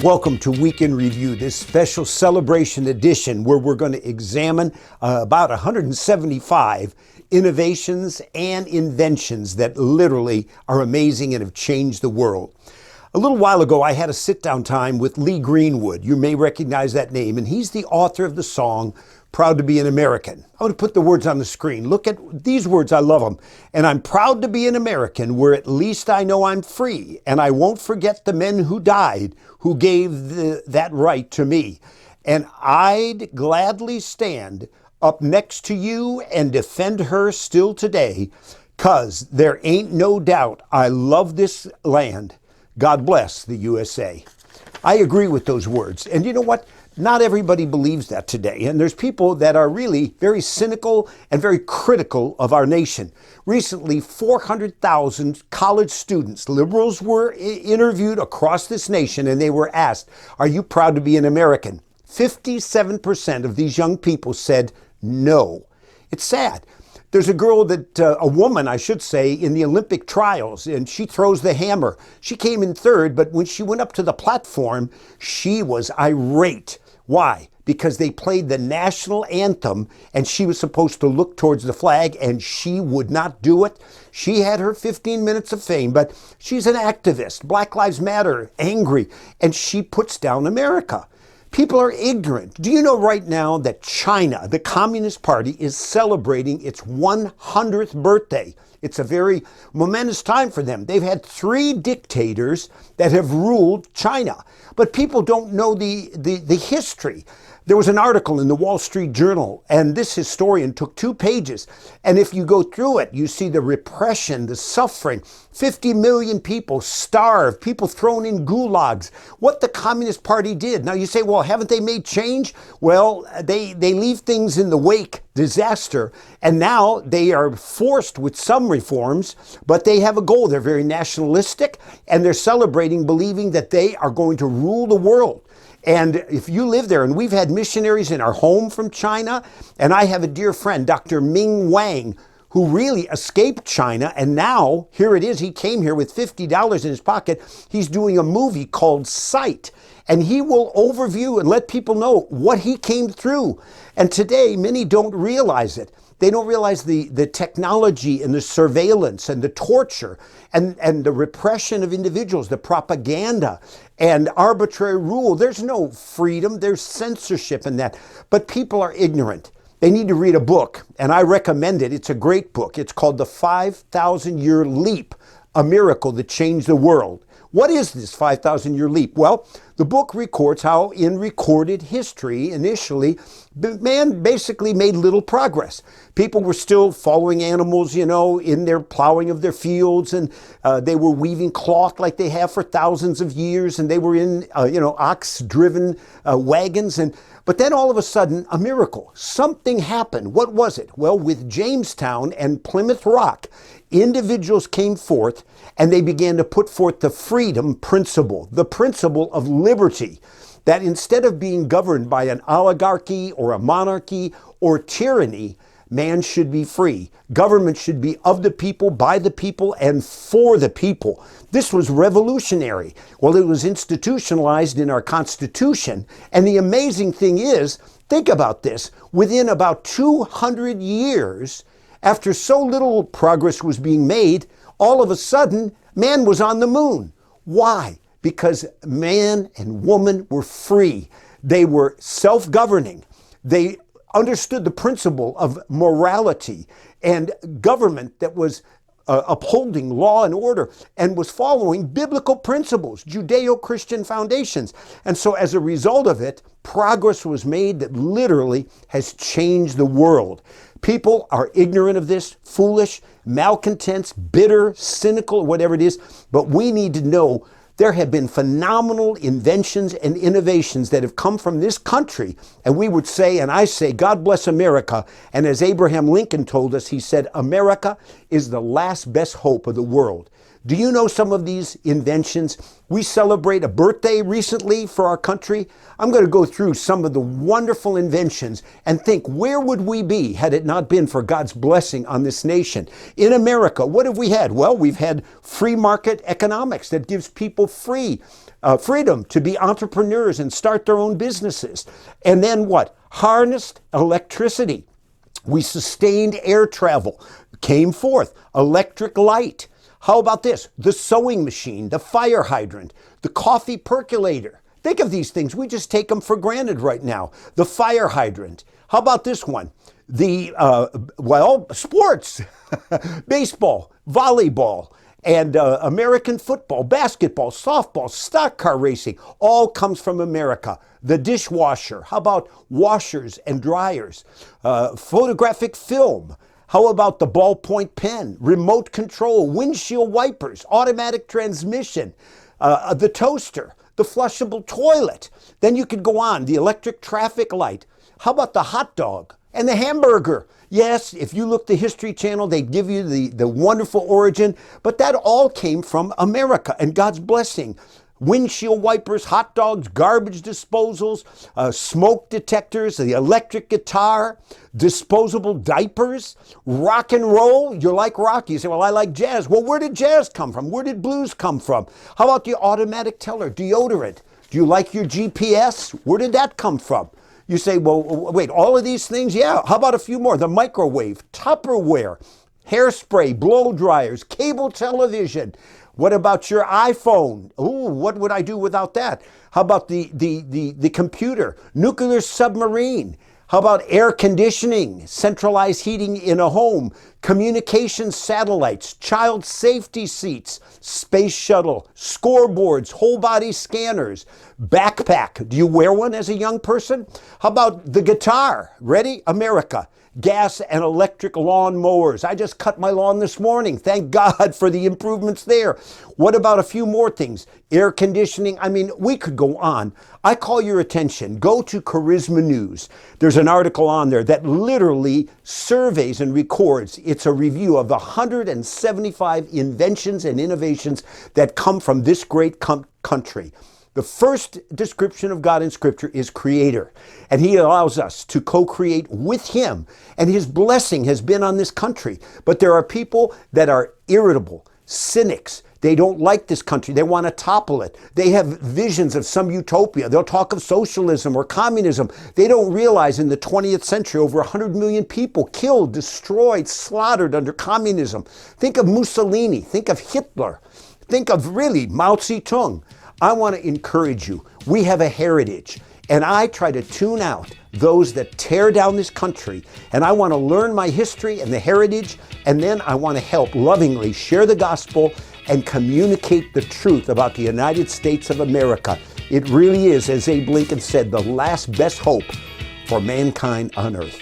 Welcome to Week in Review, this special celebration edition where we're going to examine about 175 innovations and inventions that literally are amazing and have changed the world. A little while ago, I had a sit-down time with Lee Greenwood. You may recognize that name, and he's the author of the song, Proud to be an American. I'm going to put the words on the screen. Look at these words, I love them. And I'm proud to be an American where at least I know I'm free, and I won't forget the men who died, who gave that right to me. And I'd gladly stand up next to you and defend her still today, 'cause there ain't no doubt I love this land. God bless the USA. I agree with those words. And you know what? Not everybody believes that today. And there's people that are really very cynical and very critical of our nation. Recently, 400,000 college students, liberals, were interviewed across this nation, and they were asked, are you proud to be an American? 57% of these young people said no. It's sad. There's a girl a woman, I should say, in the Olympic trials, and she throws the hammer. She came in third, but when she went up to the platform, she was irate. Why? Because they played the national anthem, and she was supposed to look towards the flag, and she would not do it. She had her 15 minutes of fame, but she's an activist, Black Lives Matter, angry, and she puts down America. People are ignorant. Do you know right now that China, the Communist Party, is celebrating its 100th birthday? It's a very momentous time for them. They've had 3 dictators that have ruled China, but people don't know the history. There was an article in the Wall Street Journal, and this historian took 2 pages. And if you go through it, you see the repression, the suffering, 50 million people starved, people thrown in gulags, what the Communist Party did. Now you say, well, haven't they made change? Well, they leave things in the wake, disaster, and now they are forced with some reforms, but they have a goal. They're very nationalistic, and they're celebrating, believing that they are going to rule the world. And if you live there, and we've had missionaries in our home from China, and I have a dear friend, Dr. Ming Wang, who really escaped China, and now, here it is, he came here with $50 in his pocket. He's doing a movie called Sight, and he will overview and let people know what he came through. And today, many don't realize it. They don't realize the technology and the surveillance and the torture and the repression of individuals, the propaganda and arbitrary rule. There's no freedom, there's censorship in that. But people are ignorant. They need to read a book, and I recommend it. It's a great book. It's called The 5,000-Year Leap, A Miracle That Changed the World. What is this 5,000-year leap? Well, the book records how in recorded history, initially, man basically made little progress. People were still following animals, in their plowing of their fields, and they were weaving cloth like they have for thousands of years, and they were in, ox-driven wagons. But then all of a sudden, a miracle. Something happened. What was it? Well, with Jamestown and Plymouth Rock, individuals came forth and they began to put forth the freedom principle, the principle of liberty, that instead of being governed by an oligarchy or a monarchy or tyranny, man should be free. Government should be of the people, by the people, and for the people. This was revolutionary. Well, it was institutionalized in our Constitution. And the amazing thing is, think about this, within about 200 years, after so little progress was being made, all of a sudden, man was on the moon. Why? Because man and woman were free. They were self-governing. They understood the principle of morality and government that was upholding law and order and was following biblical principles, Judeo-Christian foundations. And so as a result of it, progress was made that literally has changed the world. People are ignorant of this, foolish, malcontents, bitter, cynical, whatever it is, but we need to know there have been phenomenal inventions and innovations that have come from this country. And we would say, and I say, God bless America. And as Abraham Lincoln told us, he said, America is the last best hope of the world. Do you know some of these inventions? We celebrate a birthday recently for our country. I'm going to go through some of the wonderful inventions and think, where would we be had it not been for God's blessing on this nation? In America, what have we had? Well, we've had free market economics that gives people freedom to be entrepreneurs and start their own businesses. And then what? Harnessed electricity. We sustained air travel, came forth, electric light. How about this? The sewing machine, the fire hydrant, the coffee percolator. Think of these things. We just take them for granted right now. The fire hydrant. How about this one? The, sports, baseball, volleyball, and American football, basketball, softball, stock car racing, all comes from America. The dishwasher. How about washers and dryers? Photographic film. How about the ballpoint pen, remote control, windshield wipers, automatic transmission, the toaster, the flushable toilet? Then you could go on, the electric traffic light. How about the hot dog and the hamburger? Yes, if you look the History Channel, they give you the wonderful origin, but that all came from America and God's blessing. Windshield wipers, hot dogs, garbage disposals, smoke detectors, the electric guitar, disposable diapers, rock and roll. You like rock? You say, well, I like jazz. Well, where did jazz come from? Where did blues come from? How about the automatic teller, deodorant? Do you like your GPS? Where did that come from? You say, well, wait, all of these things? Yeah. How about a few more? The microwave, Tupperware, hairspray, blow dryers, cable television. What about your iPhone? Ooh, what would I do without that? How about the computer, nuclear submarine? How about air conditioning, centralized heating in a home, communication satellites, child safety seats, space shuttle, scoreboards, whole body scanners, backpack? Do you wear one as a young person? How about the guitar? Ready? America. Gas and electric lawn mowers. I just cut my lawn this morning. Thank God for the improvements there. What about a few more things? Air conditioning. I mean, we could go on. I call your attention. Go to Charisma News. There's an article on there that literally surveys and records. It's a review of 175 inventions and innovations that come from this great country. The first description of God in Scripture is creator, and he allows us to co-create with him, and his blessing has been on this country. But there are people that are irritable, cynics. They don't like this country. They want to topple it. They have visions of some utopia. They'll talk of socialism or communism. They don't realize in the 20th century, over 100 million people killed, destroyed, slaughtered under communism. Think of Mussolini. Think of Hitler. Think of really Mao Zedong. I want to encourage you. We have a heritage, and I try to tune out those that tear down this country, and I want to learn my history and the heritage, and then I want to help lovingly share the gospel and communicate the truth about the United States of America. It really is, as Abe Lincoln said, the last best hope for mankind on earth.